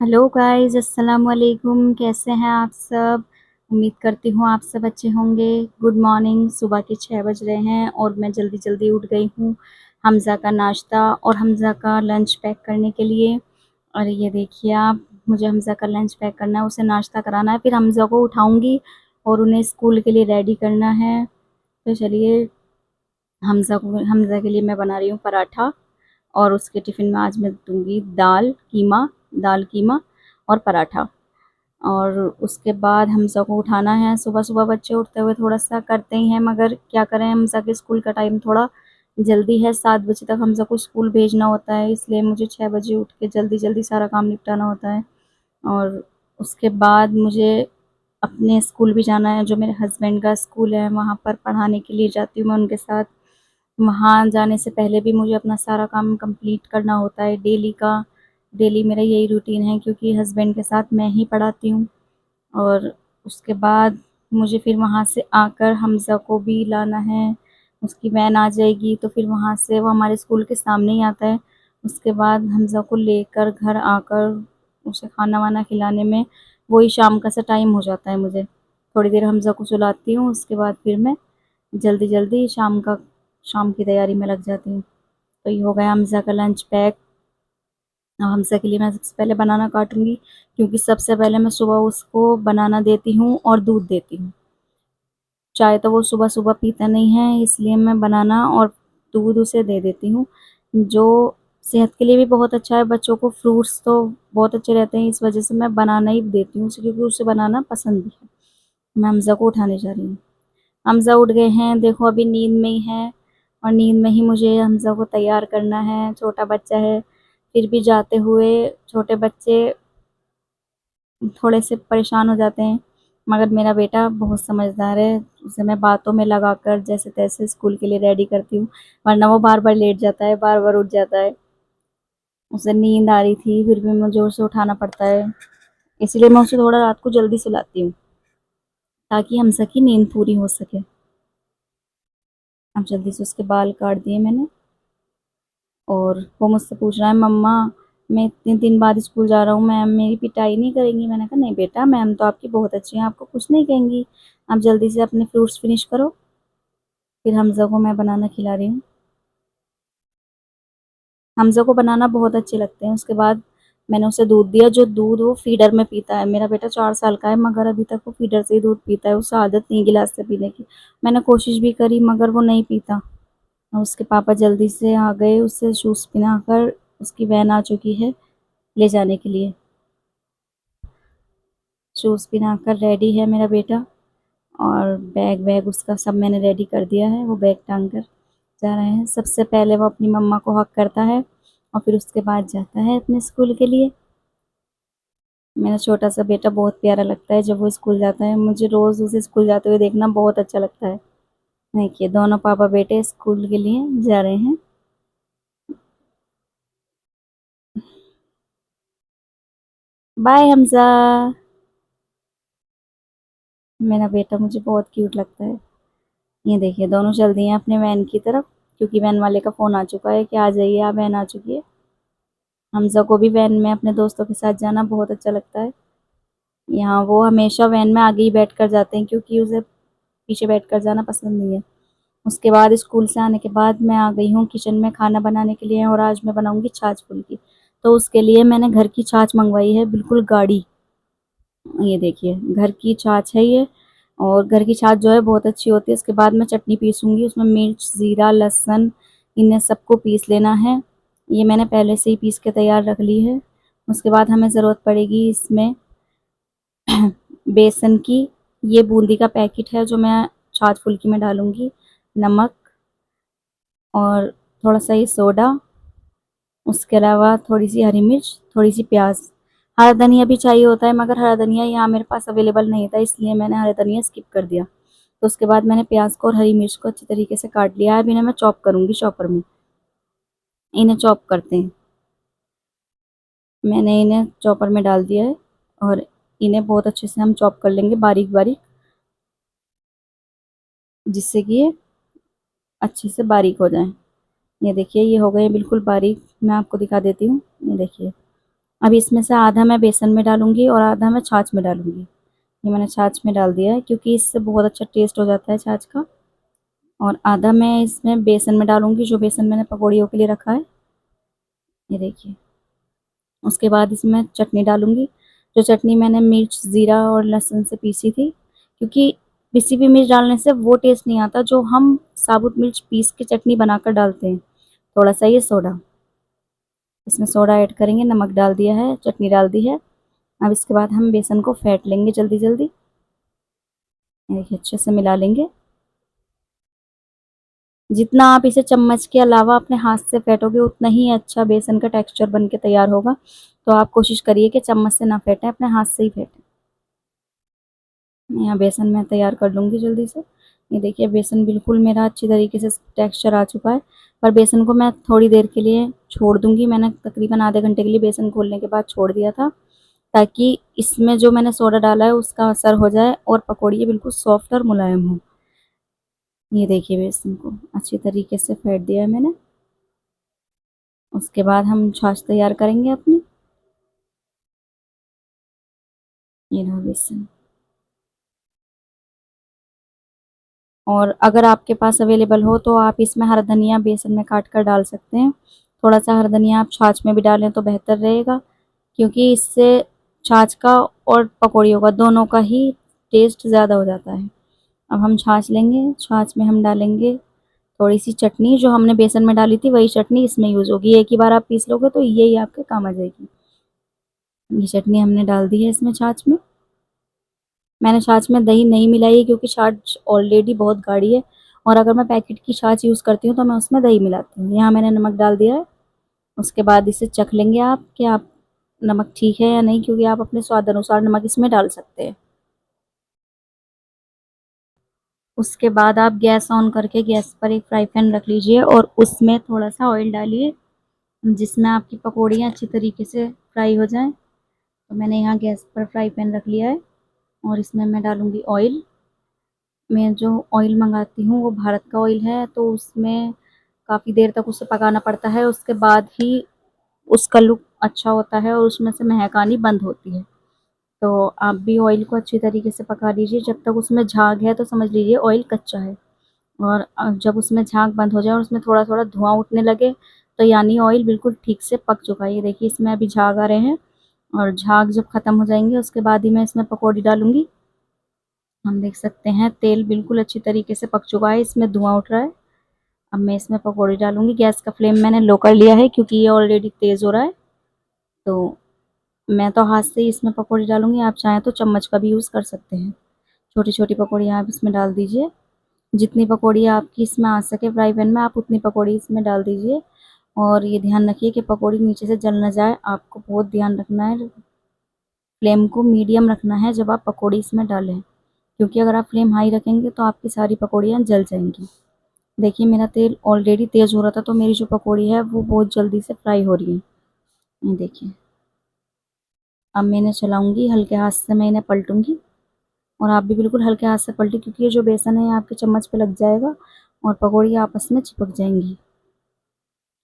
Hello guys, अस्सलाम वालेकुम। कैसे हैं आप सब? उम्मीद करती हूँ आप सब अच्छे होंगे। Good morning. सुबह के 6 बज रहे हैं और मैं जल्दी जल्दी उठ गई हूँ हमज़ा का नाश्ता और हमज़ा का लंच पैक करने के लिए। और ये देखिए आप, मुझे हमज़ा का लंच पैक करना है, उसे नाश्ता कराना है, फिर हमज़ा को उठाऊँगी और उन्हें स्कूल के लिए रेडी करना है। तो चलिए, हमज़ा के लिए मैं बना रही हूँ पराठा और उसके टिफ़िन में आज मैं दूँगी दाल कीमा और पराठा। और उसके बाद हमज़ा को उठाना है। सुबह-सुबह बच्चे उठते हुए थोड़ा-सा करते ही हैं, मगर क्या करें, हमज़ा के स्कूल का टाइम थोड़ा जल्दी है, 7 बजे तक हमज़ा को स्कूल भेजना होता है, इसलिए मुझे 6 बजे उठ के जल्दी-जल्दी सारा काम निपटाना होता है। और उसके बाद मुझे अपने स्कूल भी जाना है, जो मेरे हस्बैंड का स्कूल है, वहाँ पर पढ़ाने के लिए जाती हूँ मैं उनके साथ। वहाँ जाने से पहले भी मुझे अपना सारा काम कंप्लीट करना होता है डेली का। डेली मेरा यही रूटीन है, क्योंकि हस्बैंड के साथ मैं ही पढ़ाती हूँ। और उसके बाद मुझे फिर वहाँ से आकर हमज़ा को भी लाना है। उसकी वैन आ जाएगी तो फिर वहाँ से, वो हमारे स्कूल के सामने ही आता है। उसके बाद हमज़ा को लेकर घर आकर उसे खाना-वाना खिलाने में वही शाम का सा टाइम हो जाता है मुझे। थोड़ी देर हमज़ा को सुलाती हूँ, उसके बाद फिर मैं जल्दी-जल्दी शाम की तैयारी में लग जाती हूँ। तो ये हो गया हमज़ा का लंच पैक। अब हमज़ा के लिए मैं सबसे पहले बनाना काटूँगी, क्योंकि सबसे पहले मैं सुबह उसको बनाना देती हूँ और दूध देती हूँ। चाय तो वो सुबह-सुबह पीता नहीं है, इसलिए मैं बनाना और दूध उसे दे देती हूँ, जो सेहत के लिए भी बहुत अच्छा है। बच्चों को फ्रूट्स तो बहुत अच्छे रहते हैं, इस वज़ह से मैं बनाना ही देती हूँ उसे, क्योंकि उसे बनाना पसंद भी है। मैं हमज़ा को उठाने जा रही हूँ। हमज़ा उठ गए हैं, देखो अभी नींद में ही हैं और नींद में ही मुझे हमज़ा को तैयार करना है। छोटा बच्चा है, फिर भी जाते हुए छोटे बच्चे थोड़े से परेशान हो जाते हैं, मगर मेरा बेटा बहुत समझदार है। उसे मैं बातों में लगाकर जैसे-तैसे स्कूल के लिए रेडी करती हूँ, वरना वो बार-बार लेट जाता है, बार-बार उठ जाता है। उसे नींद आ रही थी, फिर भी मुझे उसे उठाना पड़ता है, इसलिए मैं उसे थोड़ा रात को जल्दी सुलाती हूँ, ताकि हमज़ा की नींद पूरी हो सके। अब जल्दी से उसके बाल काट दिए मैंने और वो मुझसे पूछ रहा है, मम्मा मैं इतने दिन बाद स्कूल जा रहा हूँ, मैम मेरी पिटाई नहीं करेंगी? मैंने कहा नहीं बेटा, मैम तो आपकी बहुत अच्छी हैं, आपको कुछ नहीं कहेंगी। आप जल्दी से अपने फ्रूट्स फिनिश करो। फिर हमज़ा को मैं बनाना खिला रही हूँ। हमज़ा को बनाना बहुत अच्छे लगते हैं। उसके बाद मैंने उसे दूध दिया, जो दूध वो फ़ीडर में पीता है। मेरा बेटा 4 साल का है, मगर अभी तक वो फ़ीडर से ही दूध पीता है, उसे आदत नहीं गिलास से पीने की। मैंने कोशिश भी करी, मगर वो नहीं पीता। और उसके पापा जल्दी से आ गए, उसे शूज़ पहनाकर, उसकी वैन आ चुकी है ले जाने के लिए। शूज़ पहनाकर रेडी है मेरा बेटा और बैग वैग उसका सब मैंने रेडी कर दिया है, वो बैग टांग कर जा रहे हैं। सबसे पहले वो अपनी मम्मा को हग करता है और फिर उसके बाद जाता है अपने स्कूल के लिए। मेरा छोटा-सा बेटा बहुत प्यारा लगता है जब वो स्कूल जाता है, मुझे रोज़ उसे स्कूल जाते हुए देखना बहुत अच्छा लगता है। देखिए दोनों पापा-बेटे स्कूल के लिए जा रहे हैं। बाय हमज़ा। मेरा बेटा मुझे बहुत क्यूट लगता है। ये देखिए दोनों चल दिए हैं अपने वैन की तरफ, क्योंकि वैन वाले का फ़ोन आ चुका है कि आ जाइए आप, वैन आ चुकी है। हमज़ा को भी वैन में अपने दोस्तों के साथ जाना बहुत अच्छा लगता है। यहाँ वो हमेशा वैन में आगे ही बैठकर जाते हैं, क्योंकि उसे पीछे बैठकर जाना पसंद नहीं है। उसके बाद स्कूल से आने के बाद मैं आ गई हूँ किचन में खाना बनाने के लिए और आज मैं बनाऊँगी छाछ फुल्की। तो उसके लिए मैंने घर की छाछ मँगवाई है, बिल्कुल गाढ़ी। ये देखिए घर की छाछ है ये, और घर की छाछ जो है बहुत अच्छी होती है। इसके बाद मैं चटनी पीसूँगी, उसमें मिर्च, ज़ीरा, लहसुन, इन्हें सबको पीस लेना है। ये मैंने पहले से ही पीस के तैयार रख ली है। उसके बाद हमें ज़रूरत पड़ेगी इसमें बेसन की। ये बूंदी का पैकेट है जो मैं छाछ फुल्की में डालूँगी। नमक और थोड़ा-सा ये सोडा, उसके अलावा थोड़ी-सी हरी मिर्च, थोड़ी-सी प्याज़। हरा धनिया भी चाहिए होता है, मगर हरा धनिया यहाँ मेरे पास अवेलेबल नहीं था, इसलिए मैंने हरा धनिया स्किप कर दिया। तो उसके बाद मैंने प्याज़ को और हरी मिर्च को अच्छी तरीके से काट लिया है। अब इन्हें मैं चॉप करूँगी चॉपर में। इन्हें चॉप करते हैं। मैंने इन्हें चॉपर में डाल दिया है और इन्हें बहुत अच्छे से हम चॉप कर लेंगे बारीक-बारीक, जिससे कि ये अच्छे से बारीक हो जाएँ। ये देखिए ये हो गए बिल्कुल बारीक, मैं आपको दिखा देती हूँ। ये देखिए अब इसमें से आधा मैं बेसन में डालूँगी और आधा मैं छाछ में डालूँगी। ये मैंने छाछ में डाल दिया है क्योंकि इससे बहुत अच्छा टेस्ट हो जाता है छाछ का। और आधा मैं इसमें बेसन में डालूँगी, जो बेसन मैंने पकौड़ियों के लिए रखा है। ये देखिए। उसके बाद इसमें चटनी डालूँगी, जो चटनी मैंने मिर्च, ज़ीरा और लहसुन से पीसी थी, क्योंकि पिसी हुई मिर्च डालने से वो टेस्ट नहीं आता जो हम साबुत मिर्च पीस के चटनी बनाकर डालते हैं। थोड़ा-सा ये सोडा, इसमें सोडा ऐड करेंगे, नमक डाल दिया है, चटनी डाल दी है। अब इसके बाद हम बेसन को फेंट लेंगे जल्दी-जल्दी। ये देखिए अच्छे से मिला लेंगे। जितना आप इसे चम्मच के अलावा अपने हाथ से फेंटोगे उतना ही अच्छा बेसन का टेक्सचर बन के तैयार होगा। तो आप कोशिश करिए कि चम्मच से ना फेंटें, अपने हाथ से ही फेंटें। यहाँ बेसन मैं तैयार कर लूँगी जल्दी से। ये देखिए बेसन बिल्कुल मेरा अच्छी तरीके से टेक्सचर आ चुका है, पर बेसन को मैं थोड़ी देर के लिए छोड़ दूँगी। मैंने तकरीबन आधे घंटे के लिए बेसन घोलने के बाद छोड़ दिया था, ताकि इसमें जो मैंने सोडा डाला है उसका असर हो जाए और पकौड़ी बिल्कुल सॉफ्ट और मुलायम हो। ये देखिए बेसन को अच्छी तरीके से फेंट दिया है मैंने। उसके बाद हम छाछ तैयार करेंगे अपनी। ये रहा बेसन। और अगर आपके पास अवेलेबल हो तो आप इसमें हरा धनिया बेसन में काट कर डाल सकते हैं। थोड़ा-सा हरा धनिया आप छाछ में भी डालें तो बेहतर रहेगा, क्योंकि इससे छाछ का और पकौड़ियों का दोनों का ही टेस्ट ज़्यादा हो जाता है। अब हम छाछ लेंगे, छाछ में हम डालेंगे थोड़ी-सी चटनी, जो हमने बेसन में डाली थी वही चटनी इसमें यूज़ होगी। एक ही बार आप पीस लोगे तो यही आपके काम आ जाएगी। ये चटनी हमने डाल दी है इसमें छाछ में। मैंने छाछ में दही नहीं मिलाई है क्योंकि छाछ ऑलरेडी बहुत गाढ़ी है, और अगर मैं पैकेट की छाछ यूज़ करती हूँ तो मैं उसमें दही मिलाती हूँ। यहाँ मैंने नमक डाल दिया है। उसके बाद इसे चख लेंगे आप कि आप नमक ठीक है या नहीं, क्योंकि आप अपने स्वाद अनुसार नमक इसमें डाल सकते हैं। उसके बाद आप गैस ऑन करके गैस पर एक फ्राई पैन रख लीजिए और उसमें थोड़ा-सा ऑयल डालिए, जिसमें आपकी पकौड़ियाँ अच्छी तरीके से फ्राई हो जाएँ। तो मैंने यहाँ गैस पर फ्राई पैन रख लिया है और इसमें मैं डालूँगी ऑयल। मैं जो ऑयल मंगाती हूँ वो भारत का ऑयल है, तो उसमें काफ़ी देर तक उसे पकाना पड़ता है, उसके बाद ही उसका लुक अच्छा होता है और उसमें से महक आनी बंद होती है। तो आप भी ऑयल को अच्छी तरीके से पका लीजिए, जब तक उसमें झाग है तो समझ लीजिए ऑयल कच्चा है। और जब उसमें झाग बंद हो जाए और उसमें थोड़ा-थोड़ा धुआँ उठने लगे, तो यानी ऑयल बिल्कुल ठीक से पक चुका है। ये देखिए इसमें अभी झाग आ रहे हैं, और झाग जब ख़त्म हो जाएँगे उसके बाद ही मैं इसमें पकौड़ी डालूँगी। हम देख सकते हैं तेल बिल्कुल अच्छी तरीके से पक चुका है, इसमें धुआँ उठ रहा है। अब मैं इसमें पकौड़ी डालूँगी। गैस का फ्लेम मैंने लो कर लिया है क्योंकि ये ऑलरेडी तेज़ हो रहा है। तो मैं तो हाथ से ही इसमें पकौड़ी डालूँगी, आप चाहें तो चम्मच का भी यूज़ कर सकते हैं। छोटी-छोटी पकौड़ियाँ आप इसमें डाल दीजिए। जितनी पकौड़ी आपकी इसमें आ सके फ्राई पैन में, आप उतनी पकौड़ी इसमें डाल दीजिए। और ये ध्यान रखिए कि पकौड़ी नीचे से जल ना जाए, आपको बहुत ध्यान रखना है। फ्लेम को मीडियम रखना है जब आप पकौड़ी इसमें डालें, क्योंकि अगर आप फ्लेम हाई रखेंगे तो आपकी सारी पकौड़ियाँ जल जाएँगी। देखिए मेरा तेल ऑलरेडी तेज़ हो रहा था, तो मेरी जो पकौड़ी है वो बहुत जल्दी से फ्राई हो रही है। ये देखिए। अब मैं इन्हें चलाऊँगी, हल्के हाथ से मैं इन्हें पलटूँगी, और आप भी बिल्कुल हल्के हाथ से पलटें, क्योंकि ये जो बेसन है ये आपके चम्मच पे लग जाएगा और पकौड़ी आपस में चिपक जाएँगी।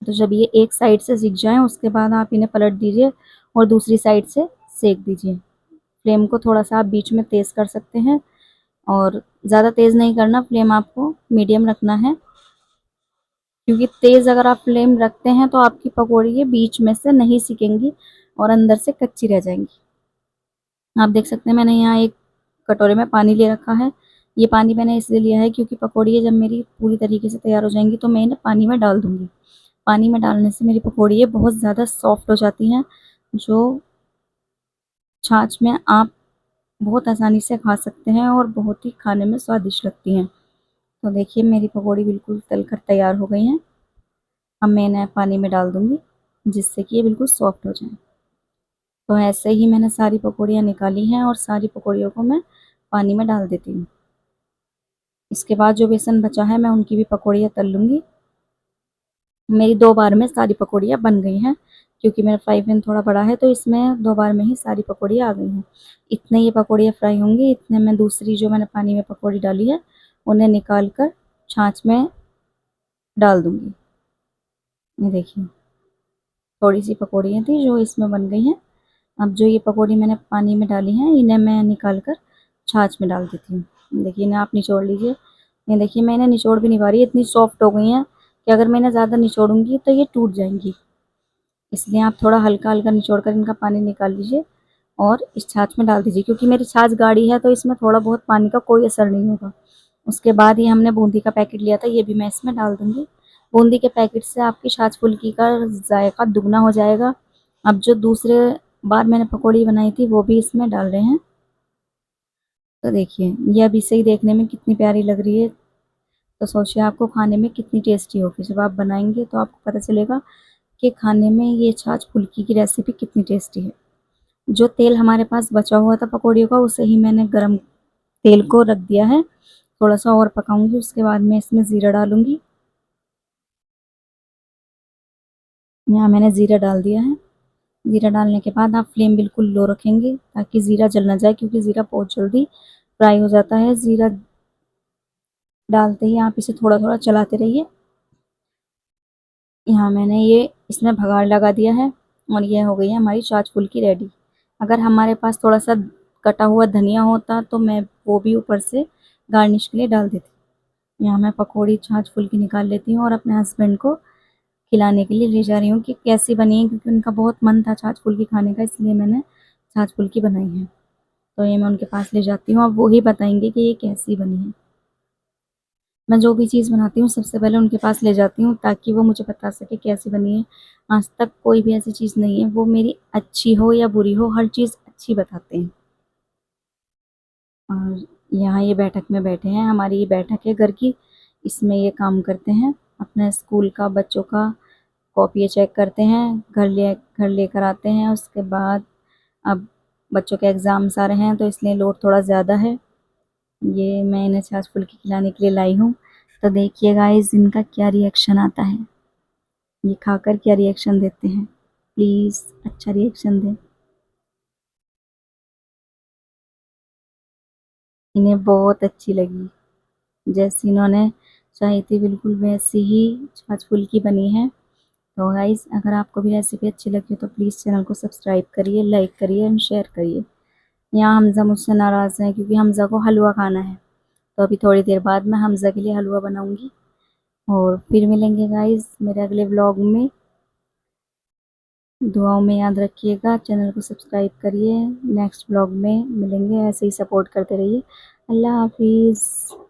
तो जब ये एक साइड से सिक जाएँ उसके बाद आप इन्हें पलट दीजिए और दूसरी साइड से सेंक दीजिए। फ्लेम को थोड़ा-सा आप बीच में तेज़ कर सकते हैं, और ज़्यादा तेज़ नहीं करना, फ्लेम आपको मीडियम रखना है, क्योंकि तेज़ अगर आप फ्लेम रखते हैं तो आपकी पकौड़ी ये बीच में से नहीं सिकेंगी और अंदर से कच्ची रह जाएँगी। आप देख सकते हैं मैंने यहाँ एक कटोरे में पानी ले रखा है। ये पानी मैंने इसलिए लिया है क्योंकि पकौड़ियाँ जब मेरी पूरी तरीके से तैयार हो जाएँगी तो मैं इन्हें पानी में डाल दूँगी। पानी में डालने से मेरी पकौड़ियाँ बहुत ज़्यादा सॉफ्ट हो जाती हैं, जो छाछ में आप बहुत आसानी से खा सकते हैं और बहुत ही खाने में स्वादिष्ट लगती हैं। तो देखिए मेरी पकौड़ी बिल्कुल तल कर तैयार हो गई हैं। अब मैं इन्हें पानी में डाल दूँगी, जिससे कि ये बिल्कुल सॉफ्ट हो जाएँ। तो ऐसे ही मैंने सारी पकौड़ियाँ निकाली हैं और सारी पकौड़ियों को मैं पानी में डाल देती हूँ। इसके बाद जो बेसन बचा है मैं उनकी भी पकौड़ियाँ तल लूँगी। मेरी 2 बार में सारी पकौड़ियाँ बन गई हैं, क्योंकि मेरा फ्राई पैन थोड़ा बड़ा है तो इसमें 2 बार में ही सारी पकौड़ियाँ आ गई हैं। इतने ये पकौड़ियाँ फ्राई होंगी, इतने में दूसरी जो मैंने पानी में पकौड़ी डाली है, उन्हें निकाल कर छाछ में डाल दूँगी। ये देखिए, थोड़ी-सी पकौड़ियाँ थी जो इसमें बन गई हैं। अब जो ये पकौड़ी मैंने पानी में डाली हैं, इन्हें मैं निकाल कर छाछ में डाल देती हूँ। देखिए इन्हें आप निचोड़ लीजिए। ये देखिए मैं इन्हें निचोड़ भी नहीं पा रही, इतनी सॉफ्ट हो गई हैं कि अगर मैं इन्हें ज़्यादा निचोड़ूंगी तो ये टूट जाएंगी। इसलिए आप थोड़ा हल्का हल्का निचोड़ कर इनका पानी निकाल लीजिए और इस छाछ में डाल दीजिए, क्योंकि मेरी छाछ गाढ़ी है तो इसमें थोड़ा बहुत पानी का कोई असर नहीं होगा। उसके बाद ये हमने बूंदी का पैकेट लिया था, ये भी मैं इसमें डाल दूंगी। बूंदी के पैकेट से आपकी छाछ फुल्की का जायका दुगना हो जाएगा। अब जो दूसरे बार मैंने पकौड़ी बनाई थी वो भी इसमें डाल रहे हैं। तो देखिए ये अभी से ही देखने में कितनी प्यारी लग रही है, तो सोचिए आपको खाने में कितनी टेस्टी होगी। जब आप बनाएंगे तो आपको पता चलेगा कि खाने में ये छाछ फुल्की की रेसिपी कितनी टेस्टी है। जो तेल हमारे पास बचा हुआ था पकौड़ियों का, उसे ही मैंने गरम तेल को रख दिया है। थोड़ा सा और पकाऊंगी, उसके बाद मैं इसमें ज़ीरा डालूंगी। यहाँ मैंने ज़ीरा डाल दिया है। ज़ीरा डालने के बाद आप फ्लेम बिल्कुल लो रखेंगे ताकि ज़ीरा जल ना जाए, क्योंकि ज़ीरा बहुत जल्दी फ्राई हो जाता है। ज़ीरा डालते ही आप इसे थोड़ा थोड़ा चलाते रहिए। यहाँ मैंने ये इसमें भगाड़ लगा दिया है और ये हो गई है हमारी छाछ फुल्की रेडी। अगर हमारे पास थोड़ा सा कटा हुआ धनिया होता तो मैं वो भी ऊपर से गार्निश के लिए डाल देती। यहाँ मैं पकौड़ी छाछ फुल्की निकाल लेती हूँ और अपने हस्बैंड को खिलाने के लिए ले जा रही हूँ कि कैसी बनी है, क्योंकि उनका बहुत मन था छाछ फुल्की खाने का, इसलिए मैंने छाछ फुल्की बनाई है। तो ये मैं उनके पास ले जाती हूँ, अब वो ही बताएंगे कि ये कैसी बनी है। मैं जो भी चीज़ बनाती हूँ सबसे पहले उनके पास ले जाती हूँ ताकि वो मुझे बता सके कैसी बनी है। आज तक कोई भी ऐसी चीज़ नहीं है, वो मेरी अच्छी हो या बुरी हो, हर चीज़ अच्छी बताते हैं। और यहाँ ये बैठक में बैठे हैं, हमारी ये बैठक है घर की, इसमें ये काम करते हैं। अपने स्कूल का बच्चों का कॉपी चेक करते हैं, घर लेकर आते हैं। उसके बाद अब बच्चों के एग्ज़ाम्स आ रहे हैं तो इसलिए लोड थोड़ा ज़्यादा है। ये मैं इन्हें छाछ फुल्की खिलाने के लिए लाई हूँ। तो देखिए गाइस इनका क्या रिएक्शन आता है, ये खाकर क्या रिएक्शन देते हैं। प्लीज़ अच्छा रिएक्शन दें। इन्हें बहुत अच्छी लगी, जैसी इन्होंने चाही थी बिल्कुल वैसी ही छाछ फुल्की बनी है। तो गाइस अगर आपको भी रेसिपी अच्छी लगी तो प्लीज़ चैनल को सब्सक्राइब करिए, लाइक करिए एंड शेयर करिए। यहाँ हमज़ा मुझसे नाराज़ हैं क्योंकि हमज़ा को हलवा खाना है, तो अभी थोड़ी देर बाद मैं हमज़ा के लिए हलवा बनाऊंगी। और फिर मिलेंगे गाइस मेरे अगले व्लॉग में। दुआओं में याद रखिएगा, चैनल को सब्सक्राइब करिए। नेक्स्ट व्लॉग में मिलेंगे, ऐसे ही सपोर्ट करते रहिए। अल्लाह हाफिज़।